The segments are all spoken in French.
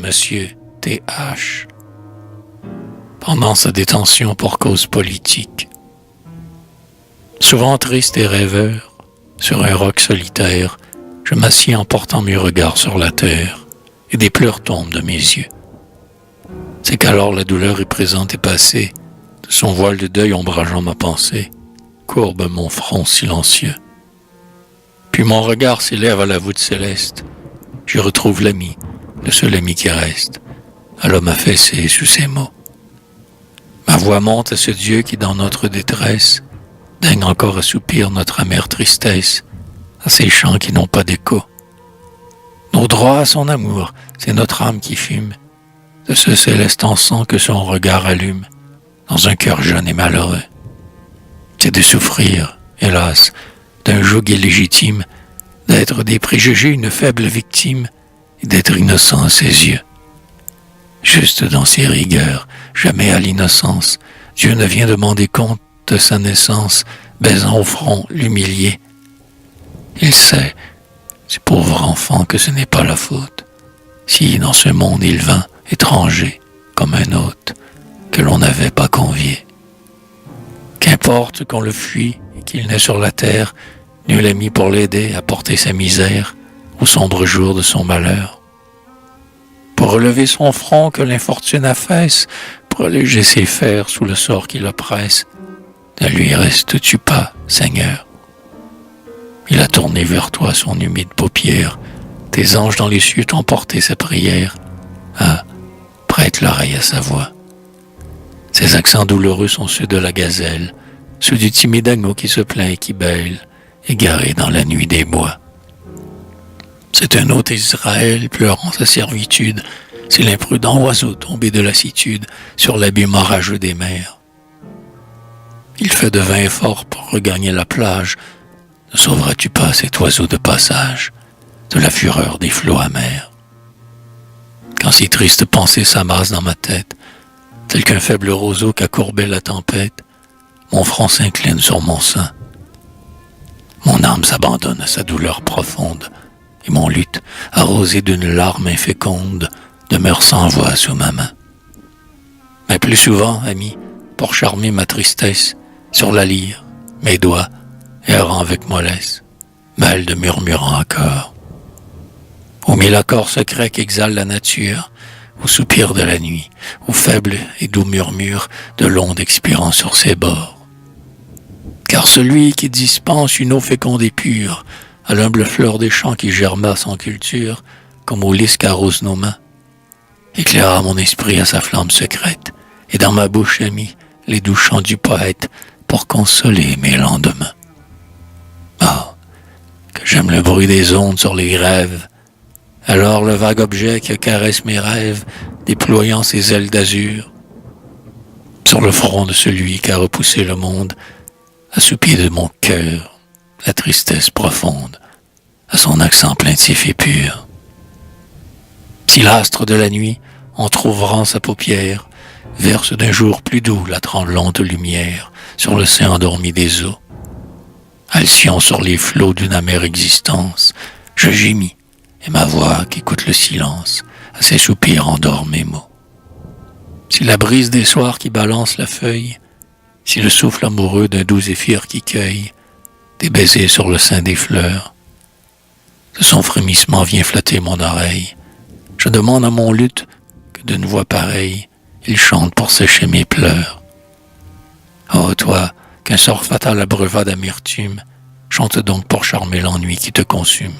Monsieur T.H. pendant sa détention pour cause politique. Souvent triste et rêveur, sur un roc solitaire, je m'assieds en portant mes regards sur la terre, et des pleurs tombent de mes yeux. C'est qu'alors la douleur est présente et passée, de son voile de deuil ombrageant ma pensée, courbe mon front silencieux. Puis mon regard s'élève à la voûte céleste, j'y retrouve l'ami, le seul ami qui reste, à l'homme affaissé sous ses mots. Ma voix monte à ce Dieu qui, dans notre détresse, daigne encore assoupir notre amère tristesse, à ces chants qui n'ont pas d'écho. Nos droits à son amour, c'est notre âme qui fume, de ce céleste encens que son regard allume, dans un cœur jeune et malheureux. C'est de souffrir, hélas, d'un joug illégitime, d'être des préjugés une faible victime, et d'être innocent à ses yeux. Juste dans ses rigueurs, jamais à l'innocence, Dieu ne vient demander compte de sa naissance, baisant au front l'humilié. Il sait, ce pauvre enfant, que ce n'est pas la faute, si dans ce monde il vint, étranger, comme un hôte, que l'on n'avait pas convié. Qu'importe qu'on le fuit et qu'il naît sur la terre, nul ami pour l'aider à porter sa misère au sombre jour de son malheur. Pour relever son front que l'infortune affaisse, pour alléger ses fers sous le sort qui l'oppresse, ne lui restes-tu pas, Seigneur? Il a tourné vers toi son humide paupière, tes anges dans les cieux t'ont porté sa prière. Ah, prête l'oreille à sa voix. Ses accents douloureux sont ceux de la gazelle, ceux du timide agneau qui se plaint et qui bêle, égaré dans la nuit des bois. C'est un hôte Israël pleurant sa servitude, c'est l'imprudent oiseau tombé de lassitude sur l'abîme orageux des mers. Il fait de vains efforts pour regagner la plage. Ne sauveras-tu pas cet oiseau de passage de la fureur des flots amers? Quand ces tristes pensées s'amassent dans ma tête, tel qu'un faible roseau qu'a courbé la tempête, mon front s'incline sur mon sein. Mon âme s'abandonne à sa douleur profonde, et mon luth, arrosé d'une larme inféconde, demeure sans voix sous ma main. Mais plus souvent, ami, pour charmer ma tristesse, sur la lyre, mes doigts, errant avec mollesse, mêlent de murmurants accords. Aux mille accords secrets qu'exhale la nature, au soupir de la nuit, au faible et doux murmure de l'onde expirant sur ses bords. Car celui qui dispense une eau féconde et pure, à l'humble fleur des champs qui germa sans culture, comme au lys qu'arrosent nos mains, éclaira mon esprit à sa flamme secrète, et dans ma bouche amie les doux chants du poète pour consoler mes lendemains. Ah, que j'aime le bruit des ondes sur les grèves, alors le vague objet qui caresse mes rêves, déployant ses ailes d'azur, sur le front de celui qui a repoussé le monde, assoupie de mon cœur la tristesse profonde, à son accent plaintif et pur. Si l'astre de la nuit, entr'ouvrant sa paupière, verse d'un jour plus doux la tremblante lumière sur le sein endormi des eaux, Alcyon sur les flots d'une amère existence, je gémis, et ma voix qui écoute le silence, à ses soupirs endort mes mots. Si la brise des soirs qui balance la feuille, si le souffle amoureux d'un doux zéphyr qui cueille, des baisers sur le sein des fleurs, de son frémissement vient flatter mon oreille, je demande à mon luth que d'une voix pareille, il chante pour sécher mes pleurs. Oh toi, qu'un sort fatal abreuva d'amertume, chante donc pour charmer l'ennui qui te consume.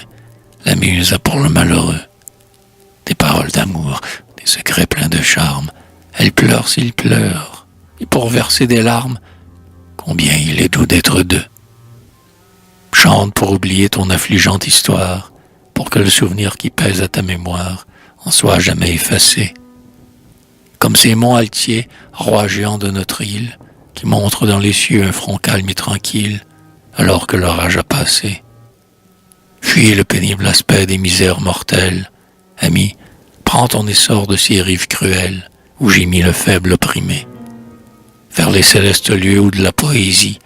La muse a pour le malheureux des paroles d'amour, des secrets pleins de charme. Elle pleure s'il pleure, et pour verser des larmes, combien il est doux d'être deux. Chante pour oublier ton affligeante histoire, pour que le souvenir qui pèse à ta mémoire en soit jamais effacé. Comme ces monts altiers, rois géants de notre île, qui montrent dans les cieux un front calme et tranquille, alors que l'orage a passé. Fuis le pénible aspect des misères mortelles. Ami, prends ton essor de ces rives cruelles, où gémit le faible opprimé. Vers les célestes lieux où de la poésie,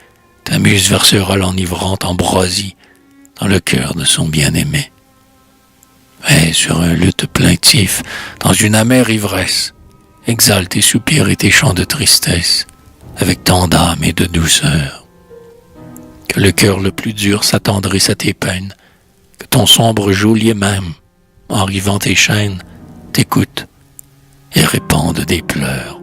ta muse versera l'enivrante ambroisie dans le cœur de son bien-aimé. Et sur un luth plaintif, dans une amère ivresse, exhale tes soupirs et tes chants de tristesse, avec tant d'âme et de douceur. Que le cœur le plus dur s'attendrisse à tes peines, que ton sombre geôlier même, en rivant tes chaînes, t'écoute et répande des pleurs.